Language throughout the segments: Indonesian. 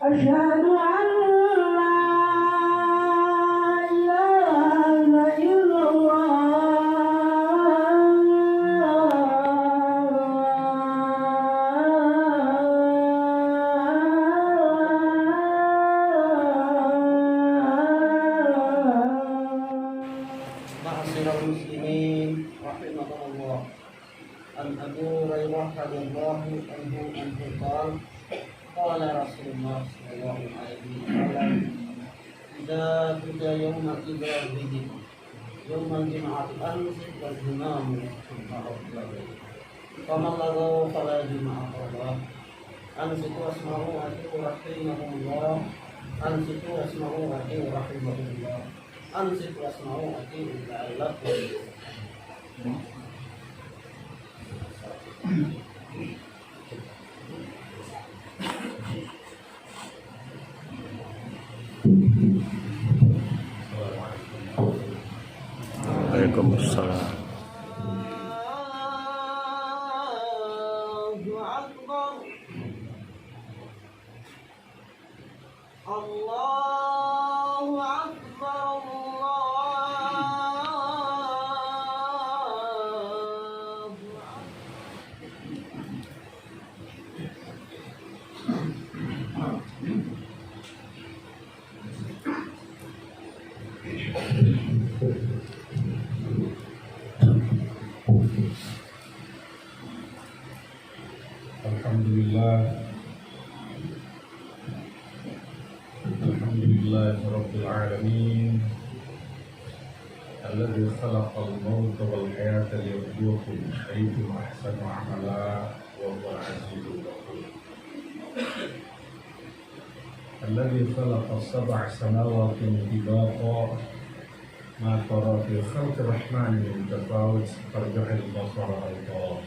Asyhadu an la ilaha Ma'asyiral muslimin rahimakumullah. An Abu Hurairah radhiyallahu anhu qala qala Rasulullah sallallahu alaihi wasallam idza tuja yawma ibrahim yawmal jum'ati ansik wal imam kama lagu fala jum'ah ansiku asma'u atiku rahimahumullah ansiku asma'u atiku rahimahumullah ansiku asma'u atiku la'allakum. Waalaikumsalam. Allahu Akbar, Allahu Akbar. Alhamdulillah Rabbil Alamin alladzi khalaqal mauta wal hayata liyabluwakum ayyukum ahsanu amala wa huwal azizul ghafur alladzi khalaqa sab'a samawati tibaqa ma tara fi khalqir rahmani min tafawut farja'il basara hal tara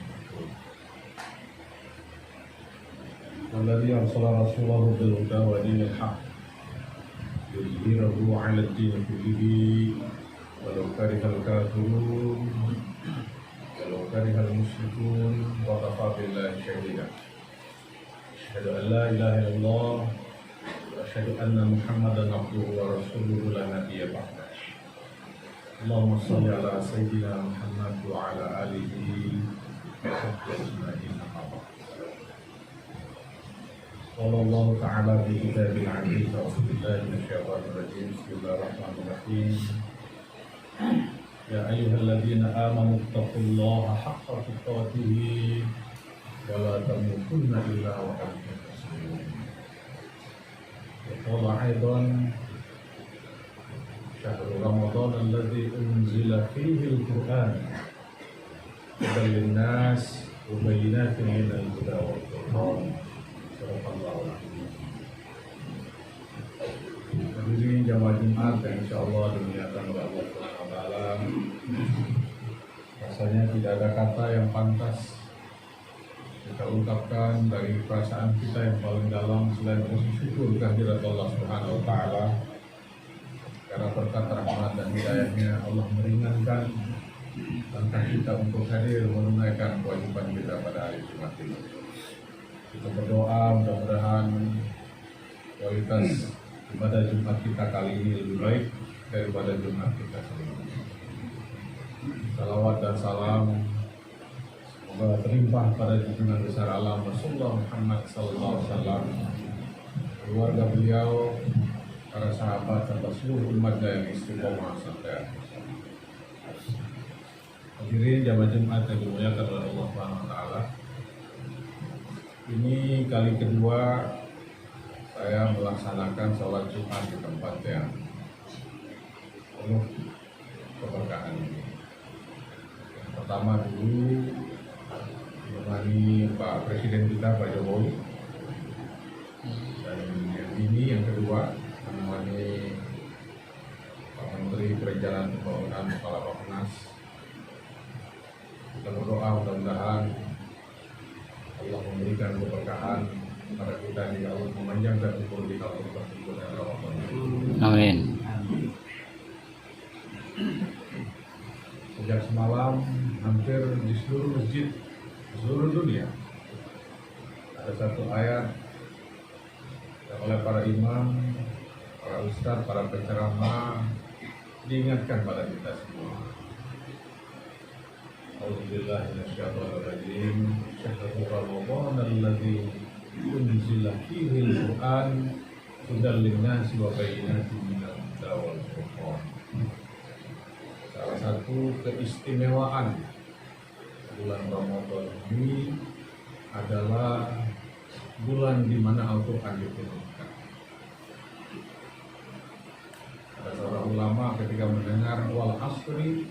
والذي أرسل رسوله بالهدى ودين الحق ليظهره على الدين كله ولو كره الكافرون ولو كره المشركون وكفى بالله شهيدا أشهد أن لا إله إلا الله وأشهد أن محمدا عبده ورسوله لا نبي بعده اللهم صل على سيدنا محمد وعلى آله وصحبه أجمعين. قال الله تعالى في كتابه العزيز أعوذ بالله من الشيطان الرجيم بسم الله الرحمن الرحيم يا أيها الذين آمنوا اتقوا الله حق تقاته ولا تموتن إلا وأنتم مسلمون وقال أيضا شهر رمضان الذي أنزل فيه القرآن هدى للناس وبينات من الهدى والفرقان. Hadirin jamaah Jumat yang insya Allah dimuliakan oleh Allah Subhanahu wa Ta'ala. Rasanya tidak ada kata yang pantas kita ungkapkan dari perasaan kita yang paling dalam selain bersyukur kehadirat Allah Subhanahu wa Ta'ala. Karena berkat rahmat dan hidayahnya Allah meringankan langkah kita untuk hadir menunaikan kewajiban kita pada hari Jumat ini. Kita berdoa mudah-mudahan kualitas ibadah Jumat kita kali ini lebih baik daripada Jumat kita sebelumnya. Salawat dan salam semoga terlimpah pada junjungan besar alam Rasulullah Muhammad SAW, keluarga beliau, para sahabat serta seluruh umatnya yang istiqomah sampai akhir. Hadirin jamaah Jumat yang dimuliakan oleh Allah Subhanahu wa Ta'ala. Ini kali kedua saya melaksanakan sholat Jumat di tempat yang penuh keberkahan ini. Yang pertama dulu menemani Pak Presiden kita Pak Jokowi, dan yang kedua menemani Pak Menteri Perencanaan Pembangunan Kepala Bappenas. Kita berdoa mudah-mudahan Allah memberikan keberkahan kepada kita, di Allah memanjangkan umur kita untuk bersyukur dan Ramadan. Amin. masjid di seluruh dunia. Ada satu ayat yang oleh para imam, para ustadz, para penceramah diingatkan pada kita semua. A'udzubillahi minasyaitonirrajim. Syahrul Ramadan alladzi unzila fihi al-Qur'an hudan lin-nasi wa bayyinatin minal huda wal furqan. Salah satu keistimewaan bulan Ramadan ini adalah bulan di mana Al-Quran diturunkan. Ada seorang ulama ketika mendengar wal asri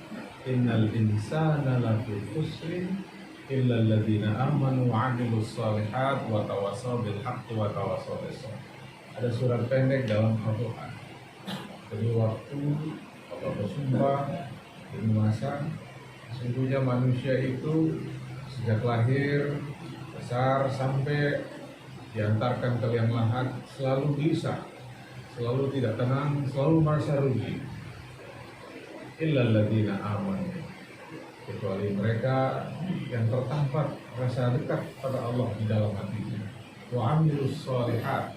innal insana lafi khusrin illa alladziina amanu wa 'amilus shalihat wa tawassaw bil haqqi wa tawassaw bis sabr. Ada surat pendek dalam Al-Quran. Jadi waktu Allah bersumpah di masa sesungguhnya manusia itu sejak lahir besar sampai diantarkan ke liang lahat selalu gelisah, selalu tidak tenang, selalu merasa rugi. Illal ladzina amanu, kecuali mereka yang tertampar rasa dekat pada Allah di dalam hatinya. Wa 'amilus shalihat,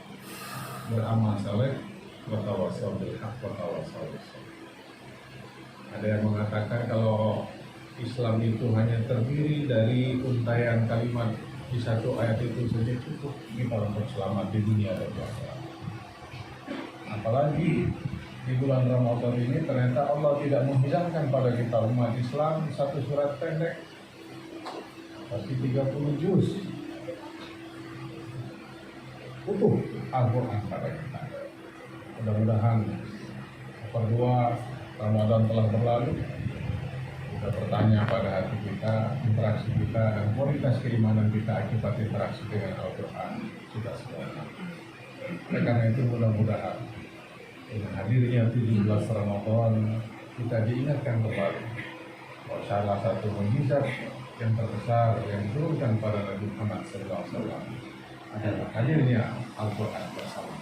beramal saleh, wa tawassaw bil haqq wa tawassaw bis sabr. Ada yang mengatakan kalau Islam itu hanya terdiri dari untaian kalimat di satu ayat itu saja cukup kita untuk selamat di dunia dan di akhirat. Apalagi di bulan Ramadan ini ternyata Allah tidak menghilangkan pada kita umat Islam satu surat pendek, tapi 30 juz utuh Al-Quran pada kita. Mudah-mudahan berdua Ramadan telah berlalu, kita bertanya pada hati kita, interaksi kita, dan kualitas keimanan kita akibat interaksi dengan Al-Quran sudah sempurna. Karena itu mudah-mudahan dengan hadirnya 17 Ramadan kita diingatkan kembali bahwa salah satu mukjizat yang terbesar yang diturunkan pada Nabi Muhammad SAW adalah hadirnya Al-Quran bersama.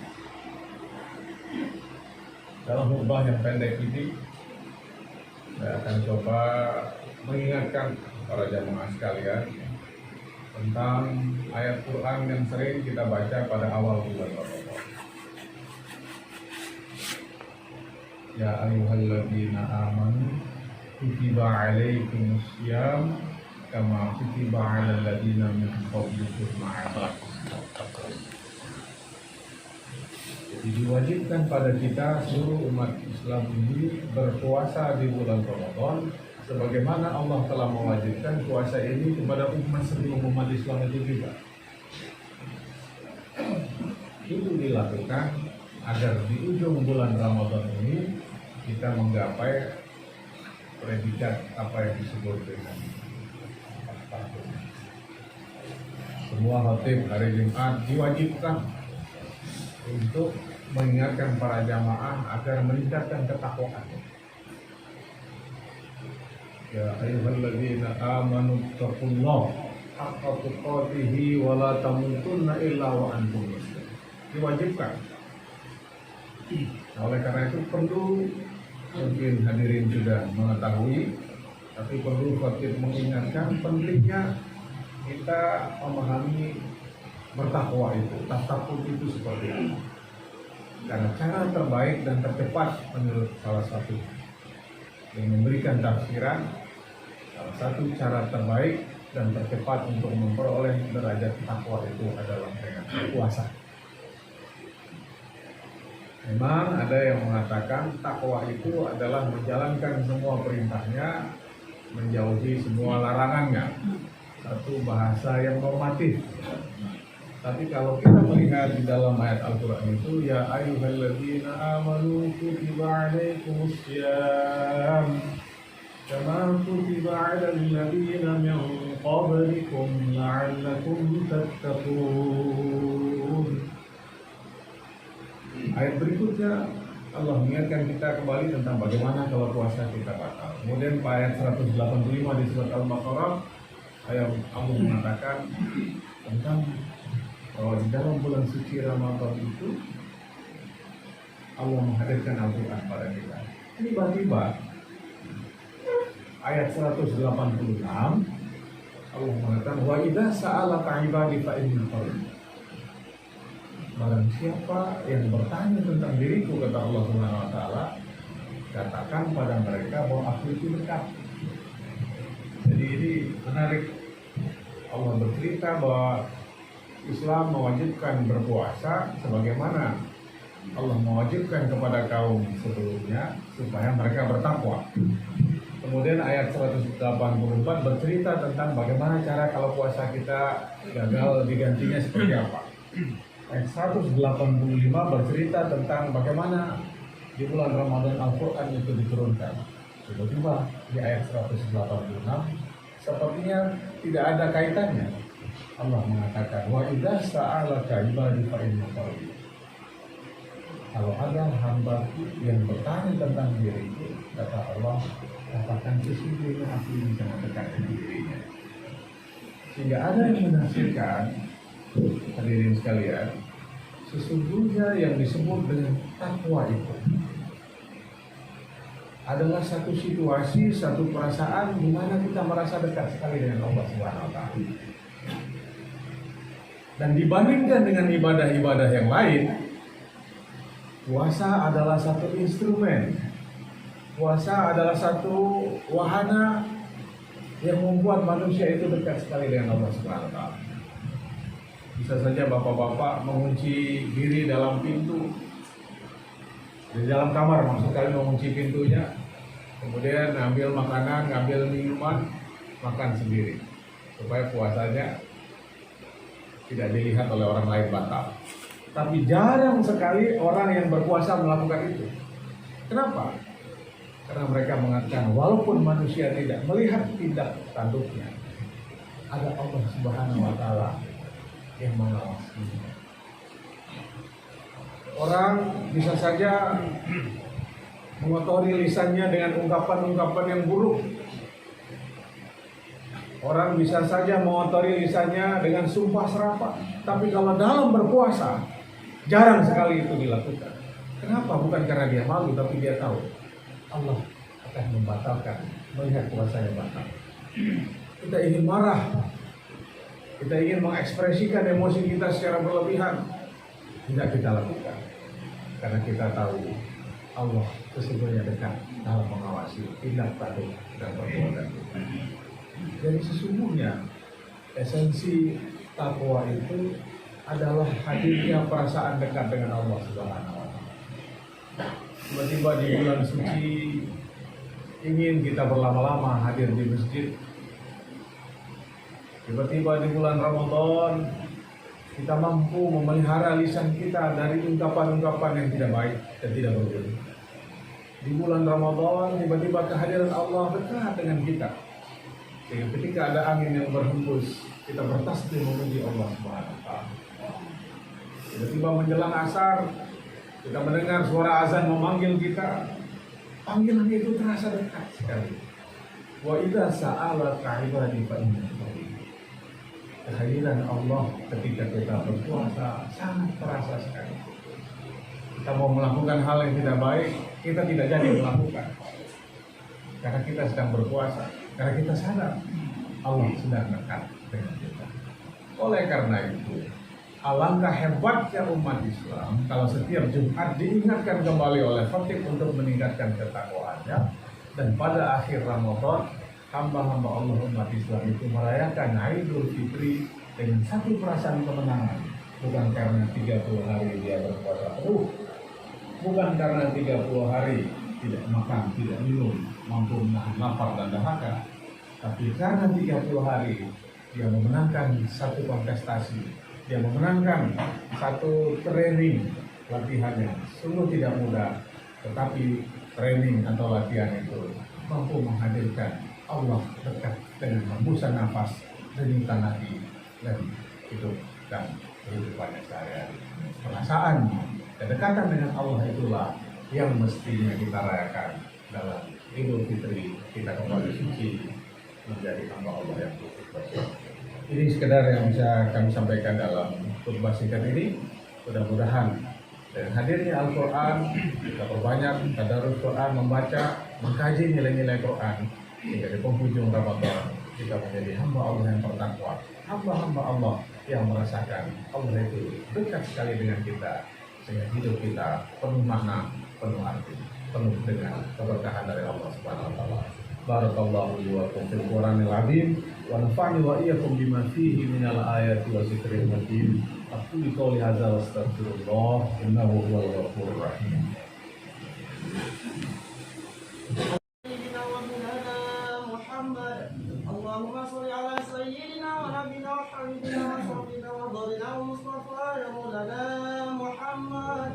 Dalam khutbah yang pendek ini saya akan coba mengingatkan para jamaah sekalian tentang ayat Quran yang sering kita baca pada awal bulan Ramadan. Ya ayyuhalladzina amanu kutiba alaikumus syiyam kama kutiba alal ladzina min qablikum la'allakum tattaqun. Jadi diwajibkan pada kita seluruh umat Islam ini berpuasa di bulan Ramadan sebagaimana Allah telah mewajibkan puasa ini kepada umat sebelum umat Islam itu juga. Itu dilakukan agar di ujung bulan Ramadan ini kita menggapai predikat apa yang disebut dengan tahun. Semua khatib hari Jumat diwajibkan untuk mengingatkan para jamaah agar meningkatkan ketakwaan. Ya ayyuhalladzina amanu taqullaha haqqa tuqatih wa la tamutunna illa wa antum muslimun. Diwajibkan. Nah, oleh karena itu perlu, mungkin hadirin sudah mengetahui, tapi perlu khatib mengingatkan pentingnya kita memahami bertakwa itu, takwa itu seperti apa. Karena cara terbaik dan tercepat menurut salah satu yang memberikan tafsiran, salah satu cara terbaik dan tercepat untuk memperoleh derajat takwa itu adalah dengan puasa. Memang ada yang mengatakan takwa itu adalah menjalankan semua perintahnya, menjauhi semua larangannya. Satu bahasa yang normatif. Tapi kalau kita melihat di dalam ayat Al-Quran itu, ya ayyuhalladzina amanu kutiba alaikumus syiyam kama kutiba alal ladzina min qablikum la'allakum tattaqun. Ayat berikutnya Allah mengingatkan kita kembali tentang bagaimana kalau puasa kita batal. Kemudian ayat 185 di surat Al-Baqarah, ayat Allah mengatakan tentang bahwa di dalam bulan suci Ramadan itu Allah menghadirkan Al-Quran pada kita. Tiba-tiba ayat 186 Allah mengatakan wa idza sa'alaka 'ibadi fa inni qarib. Barang siapa yang bertanya tentang diriku, kata Allah Subhanahu wa taala, katakan pada mereka bahwa aku itu dekat. Jadi ini menarik. Allah bercerita bahwa Islam mewajibkan berpuasa sebagaimana Allah mewajibkan kepada kaum sebelumnya supaya mereka bertakwa. Kemudian ayat 184 bercerita tentang bagaimana cara kalau puasa kita gagal digantinya seperti apa. Ayat 185 bercerita tentang bagaimana di bulan Ramadan Al-Quran itu diturunkan. Tiba-tiba di ayat 186 sepertinya tidak ada kaitannya. Allah mengatakan wa idza sa'alaka ibadi fa inni qarib. Kalau ada hamba yang bertanya tentang diriku, kata Allah, katakan sesungguhnya aku ini sangat dekat dengan dirinya. Sehingga ada yang menafsirkan, hadirin sekalian, sesungguhnya yang disebut dengan takwa itu adalah satu situasi, satu perasaan di mana kita merasa dekat sekali dengan Allah Subhanahu wa taala. Dan dibandingkan dengan ibadah-ibadah yang lain, puasa adalah satu instrumen. Puasa adalah satu wahana yang membuat manusia itu dekat sekali dengan Allah Subhanahu wa taala. Bisa saja bapak-bapak mengunci diri dalam pintu, di dalam kamar, maksud kali mengunci pintunya, kemudian ngambil makanan, ngambil minuman, makan sendiri, supaya puasanya tidak dilihat oleh orang lain batal. Tapi jarang sekali orang yang berpuasa melakukan itu. Kenapa? Karena mereka mengatakan walaupun manusia tidak melihat tindak tanduknya, ada Allah Subhanahu wa taala yang mengawasinya. Orang bisa saja mengotori lisannya dengan ungkapan-ungkapan yang buruk. Orang bisa saja mengotori lisannya dengan sumpah serapah. Tapi kalau dalam berpuasa, jarang sekali itu dilakukan. Kenapa? Bukan karena dia malu, tapi dia tahu Allah akan membatalkan melihat puasanya batal. Kita ingin marah, kita ingin mengekspresikan emosi kita secara berlebihan, tidak kita lakukan. Karena kita tahu Allah sesungguhnya dekat dalam mengawasi tindak tanduk dan perbuatan kita. Jadi sesungguhnya esensi takwa itu adalah hadirnya perasaan dekat dengan Allah Subhanahu wa taala. Tiba-tiba di bulan suci ingin kita berlama-lama hadir di masjid. Tiba-tiba di bulan Ramadan kita mampu memelihara lisan kita dari ungkapan-ungkapan yang tidak baik dan tidak berguna. Di bulan Ramadan tiba-tiba kehadiran Allah dekat dengan kita. Sehingga ketika ada angin yang berhembus, kita bertasbih memuji Allah Subhanahu wa taala. Tiba-tiba menjelang asar, kita mendengar suara azan memanggil kita. Panggilan itu terasa dekat sekali. Wa idza sa'alaka 'ibadi fa inni qarib. Kehadiran Allah ketika kita berpuasa sangat terasa sekali. Kita mau melakukan hal yang tidak baik, kita tidak jadi melakukan. Karena kita sedang berpuasa, karena kita sadar Allah sedang dekat dengan kita. Oleh karena itu, alangkah hebatnya umat Islam kalau setiap Jumat diingatkan kembali oleh khatib untuk meningkatkan ketakwaannya, dan pada akhir Ramadan hamba-hamba Allah umat Islam itu merayakan Idul Fitri dengan satu perasaan kemenangan, bukan karena 30 hari dia berpuasa penuh, bukan karena 30 hari tidak makan, tidak minum, mampu menahan lapar dan dahaga, tapi karena 30 hari dia memenangkan satu kontestasi, dia memenangkan satu training latihannya. Sungguh tidak mudah, tetapi training atau latihan itu mampu menghadirkan Allah dekat dengan hembusan nafas, denyutan hati, dan hidup dan kehidupannya sehari-hari. Perasaan kedekatan dengan Allah itulah yang mestinya kita rayakan dalam Idul Fitri, kita kembali suci menjadi hamba Allah yang bersyukur. Ini sekedar yang bisa kami sampaikan dalam khutbah singkat ini. Mudah-mudahan dengan hadirnya Al-Quran, kita perbanyak tadarus Quran, membaca, mengkaji nilai-nilai Quran, hingga di penghujung Ramadan kita menjadi hamba Allah yang bertakwa, hamba-hamba Allah yang merasakan Allah itu dekat sekali dengan kita, sehingga hidup kita penuh makna, penuh arti, penuh dengan keberkahan dari Allah Subhanahu wa taala. Barakallahu li wa lakum fil Qur'anil azim wa nafa'ni wa iyyakum bima fihi minal ayati wa dzikril hakim. Aqulu qouli hadza wa astaghfirullah innahu huwal ghafurur rahim. سيدنا ومولانا محمد اللهم صل على سيدنا ونبينا وحبيبنا وشفيعنا وضرنا ومصطفى مولانا محمد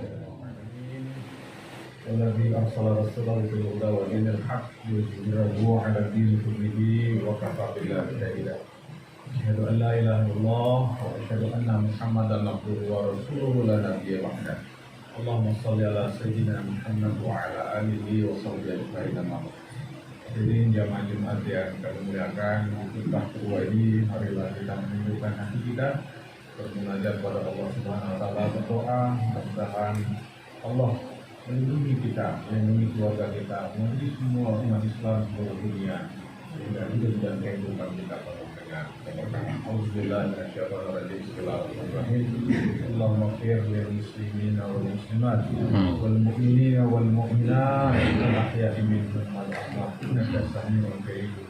الذي أرسل رسوله بالهدى ودين الحق ليظهره على الدين كله وكفى بالله شهيدا. أشهد أن لا إله إلا الله وأشهد أن محمدا عبده ورسوله لا نبي بعده. اللهم صل على سيدنا محمد وعلى آله وصحبه أجمعين. Jadi jamaah Jumat yang kami muliakan, kita kedua ini marilah kita menunjukkan hati kita bermunajat kepada Allah Subhanahu wa taala, berdoa mudah-mudahan Allah melindungi kita, melindungi keluarga kita, melindungi semua umat Islam seluruh dunia, sehingga hidup dan kehidupan kita penuh dengan keberkahan. Auzubillahi minasyaitonir rajim. Bismillahirrahmanirrahim. Allahumma ighfir lil muslimina wal muslimat wal mu'minina wal mu'minat wal ahya'i minhum wal amwat innaka samii'un qaribun.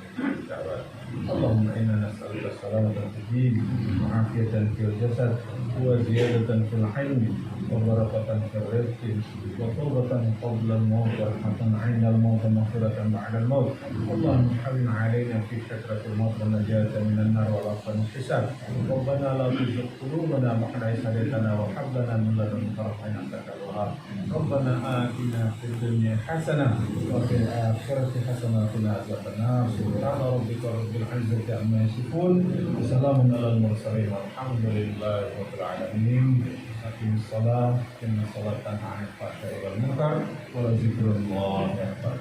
Allahumma inna nas'aluka salamatan fid din wa 'afiyatan fil jasad wa ziyadatan fil 'ilmi wa barakatan fil rizqi wa tawbatan qabla al-maut wa rahmatan 'inda al-maut wa maghfiratan ba'da al-maut. Allahumma hawwin 'alaina fi sakratil maut wa najatan minan nar wa lafan hisab. Rabbana la tuzigh qulubana ba'da idh hadaytana wa hab lana min ladunka rahmatan innaka antal wahhab. Rabbana atina fid dunya hasanah wa fil akhirati hasanah wa qina adzabannar. Subhana rabbika rabbil izzati amma yasifun. Wassalamun alal mursalin walhamdulillahi rabbil alamin. Aqimis shalah, inna sholata tanha 'anil fahsya'i wal munkar wa la dzikrullahi akbar.